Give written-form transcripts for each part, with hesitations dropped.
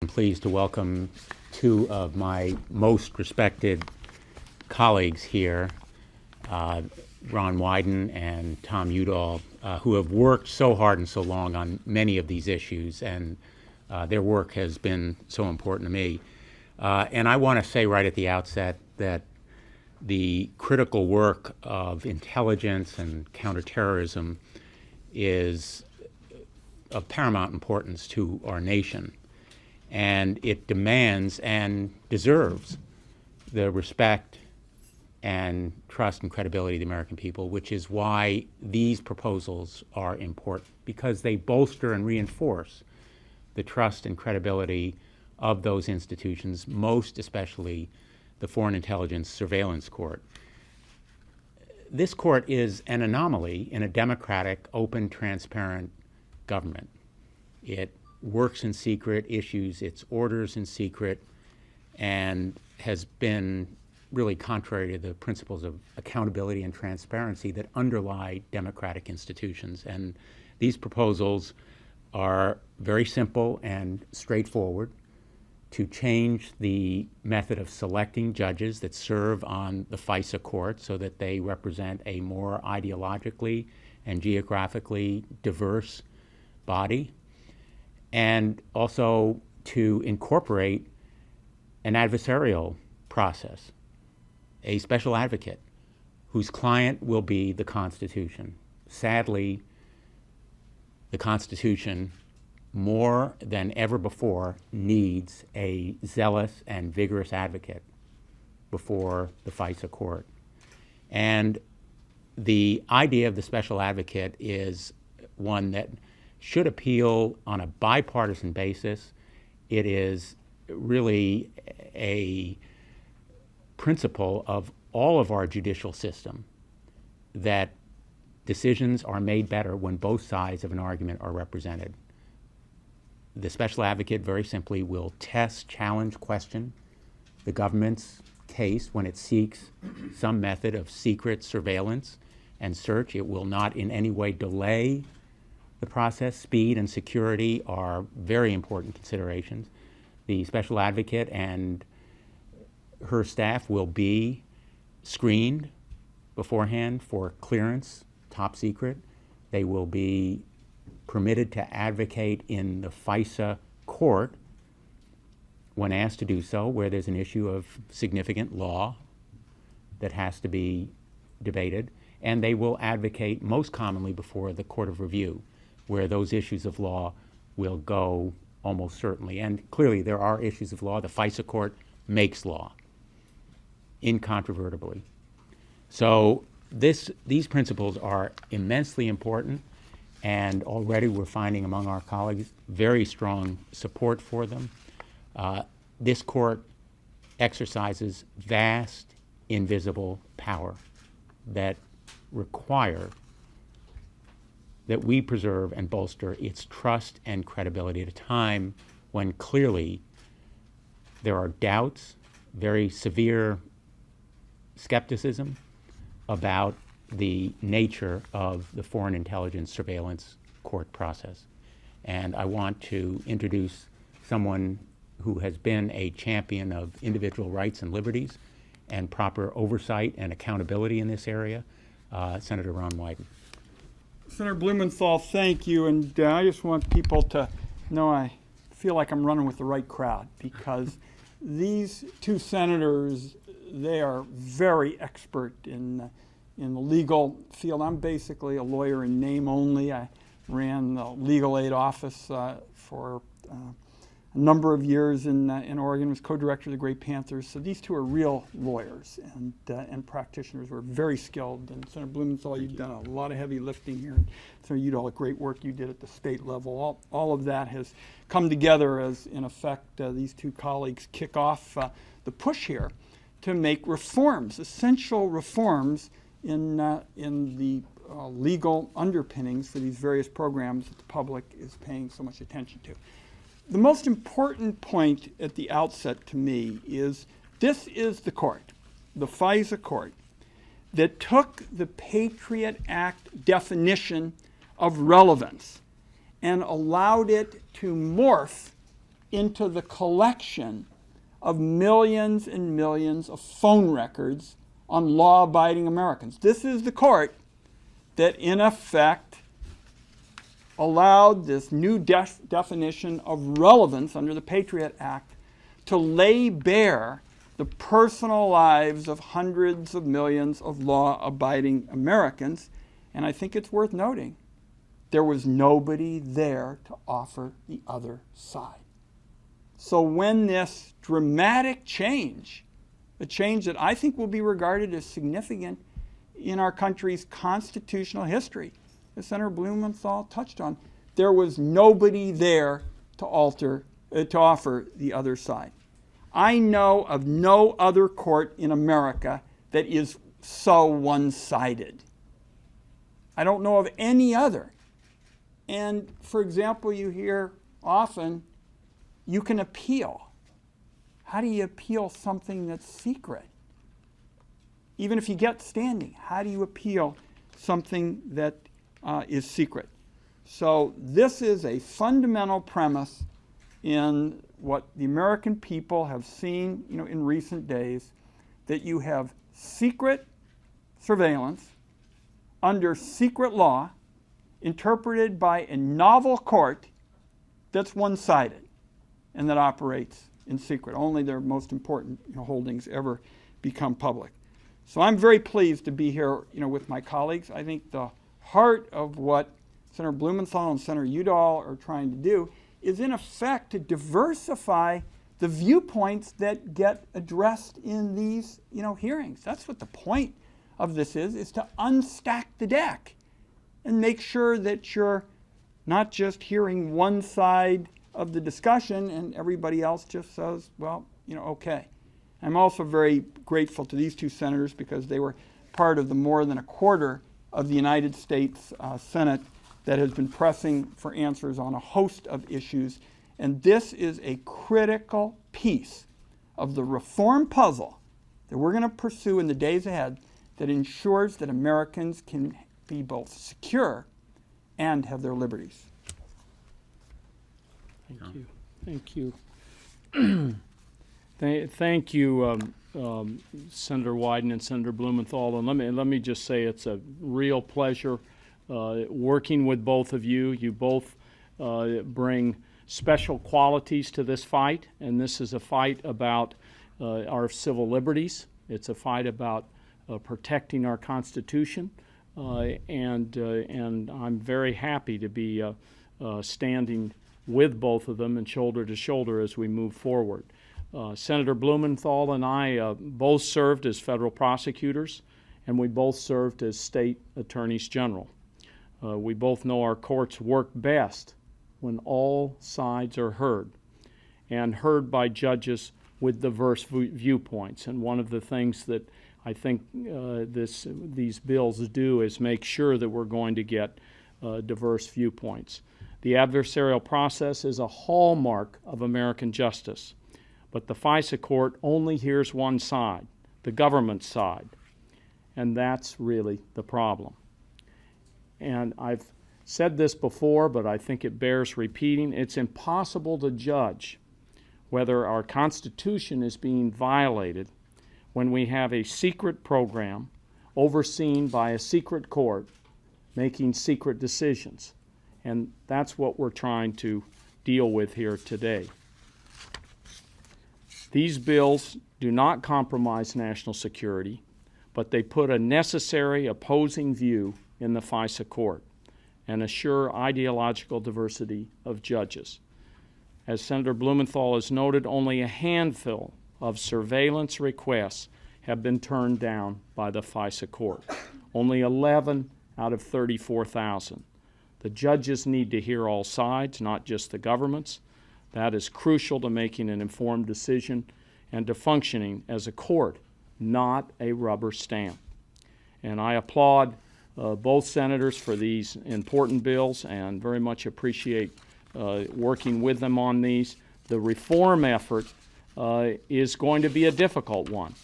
I'm pleased to welcome two of my most respected colleagues here, Ron Wyden and Tom Udall, who have worked so hard and so long on many of these issues, and their work has been so important to me. And I want to say right at the outset that the critical work of intelligence and counterterrorism is of paramount importance to our nation. And it demands and deserves the respect and trust and credibility of the American people, which is why these proposals are important, because they bolster and reinforce the trust and credibility of those institutions, most especially the Foreign Intelligence Surveillance Court. This court is an anomaly in a democratic, open, transparent government. It works in secret, issues its orders in secret, and has been really contrary to the principles of accountability and transparency that underlie democratic institutions. And these proposals are very simple and straightforward: to change the method of selecting judges that serve on the FISA court so that they represent a more ideologically and geographically diverse body, and also to incorporate an adversarial process, a special advocate whose client will be the Constitution. Sadly, the Constitution, more than ever before, needs a zealous and vigorous advocate before the FISA court. And the idea of the special advocate is one that should appeal on a bipartisan basis. It is really a principle of all of our judicial system that decisions are made better when both sides of an argument are represented. The special advocate, very simply, will test, challenge, question the government's case when it seeks some method of secret surveillance and search. It will not in any way delay the process. Speed and security are very important considerations. The special advocate and her staff will be screened beforehand for clearance, top secret. They will be permitted to advocate in the FISA court when asked to do so, where there's an issue of significant law that has to be debated. And they will advocate most commonly before the Court of Review, where those issues of law will go almost certainly. And clearly there are issues of law. The FISA court makes law incontrovertibly. So these principles are immensely important, and already we're finding among our colleagues very strong support for them. This court exercises vast, invisible power that require that we preserve and bolster its trust and credibility at a time when clearly there are doubts, very severe skepticism about the nature of the Foreign Intelligence Surveillance Court process. And I want to introduce someone who has been a champion of individual rights and liberties and proper oversight and accountability in this area, Senator Ron Wyden. Senator Blumenthal, thank you. And I just want people to know I feel like I'm running with the right crowd, because these two senators, they are very expert in the legal field. I'm basically a lawyer in name only. I ran the legal aid office for a number of years in Oregon, was co-director of the Great Panthers. So these two are real lawyers and practitioners who are very skilled. And Senator Blumenthal, you've done a lot of heavy lifting here. And Senator Udall, great work you did at the state level. All of that has come together as, in effect, these two colleagues kick off the push here to make reforms, essential reforms in the legal underpinnings for these various programs that the public is paying so much attention to. The most important point at the outset to me is this is the court, the FISA court, that took the Patriot Act definition of relevance and allowed it to morph into the collection of millions and millions of phone records on law-abiding Americans. This is the court that, in effect, allowed this new definition of relevance under the Patriot Act to lay bare the personal lives of hundreds of millions of law-abiding Americans. And I think it's worth noting, there was nobody there to offer the other side. So when this dramatic change, a change that I think will be regarded as significant in our country's constitutional history, as Senator Blumenthal touched on, there was nobody there to offer the other side. I know of no other court in America that is so one-sided. I don't know of any other. And for example, you hear often, you can appeal. How do you appeal something that's secret? Even if you get standing, how do you appeal something that is secret? So this is a fundamental premise in what the American people have seen, in recent days, that you have secret surveillance under secret law interpreted by a novel court that's one-sided and that operates in secret. Only their most important holdings ever become public. So I'm very pleased to be here with my colleagues. I think the heart of what Senator Blumenthal and Senator Udall are trying to do is in effect to diversify the viewpoints that get addressed in these hearings. That's what the point of this is to unstack the deck and make sure that you're not just hearing one side of the discussion and everybody else just says, well, okay. I'm also very grateful to these two senators because they were part of the more than a quarter of the United States Senate that has been pressing for answers on a host of issues. And this is a critical piece of the reform puzzle that we're going to pursue in the days ahead that ensures that Americans can be both secure and have their liberties. Thank you. Thank you. Thank you, Senator Wyden and Senator Blumenthal. And let me just say it's a real pleasure working with both of you. You both bring special qualities to this fight, and this is a fight about our civil liberties. It's a fight about protecting our Constitution, and I'm very happy to be standing with both of them and shoulder to shoulder as we move forward. Senator Blumenthal and I both served as federal prosecutors, and we both served as state attorneys general. We both know our courts work best when all sides are heard, and heard by judges with diverse viewpoints. And one of the things that I think these bills do is make sure that we're going to get diverse viewpoints. The adversarial process is a hallmark of American justice, but the FISA court only hears one side, the government's side, and that's really the problem. And I've said this before, but I think it bears repeating. It's impossible to judge whether our Constitution is being violated when we have a secret program overseen by a secret court making secret decisions. And that's what we're trying to deal with here today. These bills do not compromise national security, but they put a necessary opposing view in the FISA court and assure ideological diversity of judges. As Senator Blumenthal has noted, only a handful of surveillance requests have been turned down by the FISA court. Only 11 out of 34,000. The judges need to hear all sides, not just the government's. That is crucial to making an informed decision and to functioning as a court, not a rubber stamp. And I applaud both senators for these important bills and very much appreciate working with them on these. The reform effort is going to be a difficult one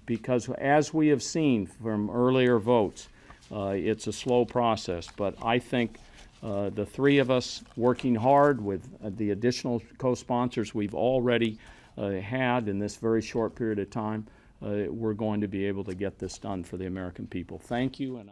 because, as we have seen from earlier votes, it's a slow process. But I think The three of us working hard with the additional co-sponsors we've already had in this very short period of time, we're going to be able to get this done for the American people. Thank you.